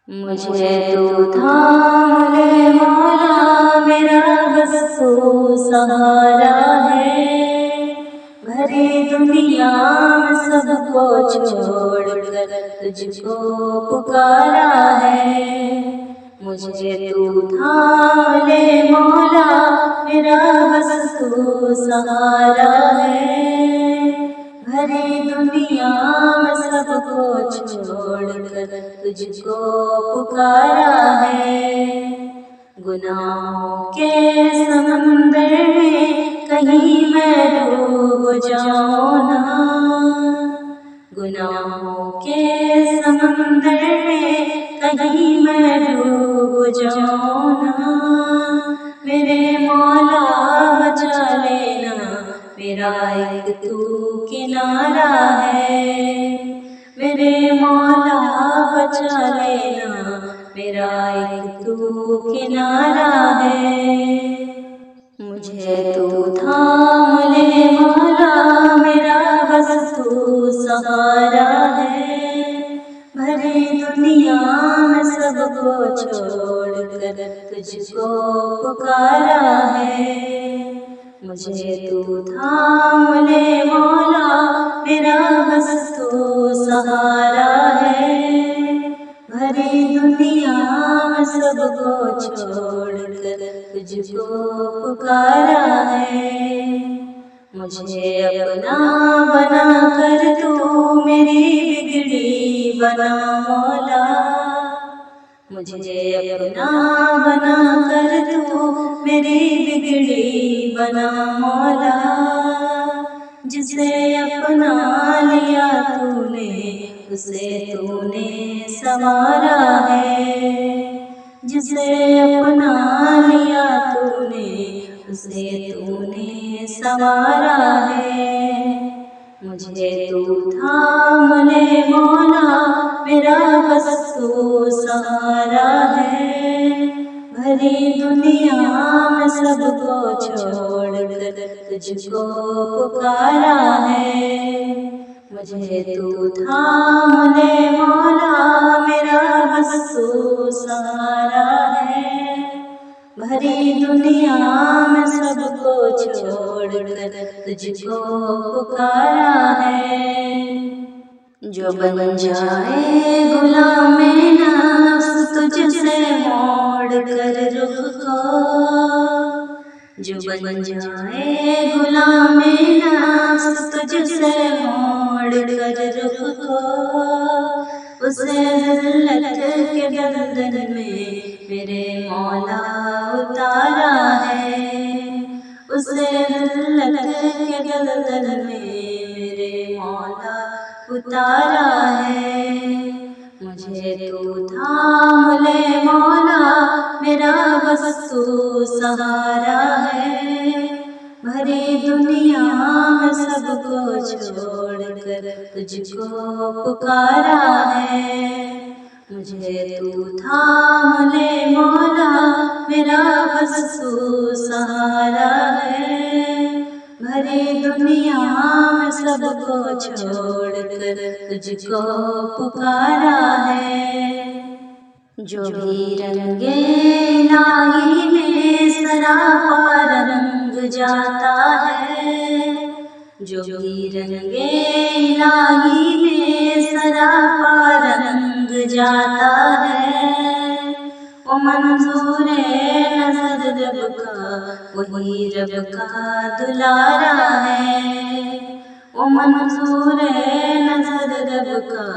مجھے تو تھام لے مولا، میرا بس تو سہارا ہے۔ بھری دنیا میں سب کو چھوڑ کر تجھ کو پکارا ہے۔ مجھے تو تھام لے مولا، میرا بس تو سہارا ہے۔ بھری دنیا میں سب کو چھوڑ کر تجھ کو پکارا ہے۔ گناہوں کے سمندر میں کہیں میں ڈوب جاؤں نا، گناہوں کے سمندر میں کہیں میں ڈوب جاؤں نا، میرے مولا بچا لینا، میرا ایک تو کنارہ ہے۔ میرے مولا بچا لینا، میرا ایک تو کنارہ ہے۔ مجھے تو تھام لے مولا، میرا بس تو سہارا ہے۔ بھری دنیا میں سب کو چھوڑ کر تجھ کو پکارا ہے۔ مجھے تو تھام لے مولا، میرا بس تو سہارا ہے۔ بھری دنیا میں سب کو چھوڑ کر تجھ کو پکارا ہے۔ مجھے اپنا بنا کر تو میری بگڑی بنا مولا، مجھے اپنا بنا کر تو میری بگڑی بنا مولا۔ جسے اپنا لیا تو نے، اسے تو نے سنوارا ہے۔ جسے اپنا لیا تو نے، اسے تو نے سنوارا ہے۔ مجھے تو تھام لے مولا، میرا بس تو سہارا ہے۔ بھری دنیا میں سب کو چھوڑ کر تجھ کو پکارا ہے۔ مجھے تو تھام لے مولا، میرا بس تو سہارا ہے۔ بھری دنیا میں سب کو چھوڑ کر تجھ کو پکارا ہے۔ جو بن جائے غلام نفس تجھ سے موڑ کر رخ کو، جو بن جائے غلام نفس تجھ سے موڑ کر رخ کو، اسے ذلت کے گردن میں میرے مولا اتارا ہے۔ اسے ذلت کے گردن میں میرے مولا اتارا ہے۔ مجھے تو تھام لے مولا، میرا بس تو سہارا ہے۔ بھری دنیا میں سب کو چھوڑ کر تجھ کو پکارا ہے۔ مجھے تو تھام لے مولا، میرا بس تو سہارا ہے۔ بھری دنیا میں سب کو چھوڑ کر تجھ کو پکارا ہے۔ جو بھی رنگے الہی میں سراپا رنگ جاتا ہے، جو بھی رنگے الہی میں سراپا رنگ جاتا ہے، وہ منظور نظر رب کا، وہی رب کا دلارا ہے۔ وہ منظور نظر رب کا،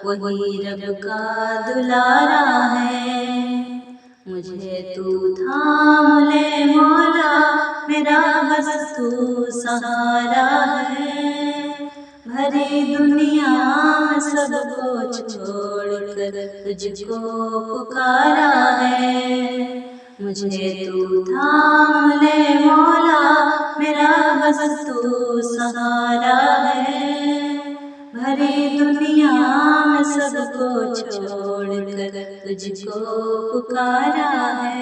وہی رب کا دلارا ہے۔ مجھے تو تھام لے مولا، میرا بس تو سہارا ہے۔ بھری دنیا میں سب کو چھوڑ کر تجھ کو پکارا ہے۔ مجھے تو تھام لے مولا، میرا بس تو سہارا ہے۔ بھری دنیا میں سب کو چھوڑ کر تجھ کو پکارا ہے۔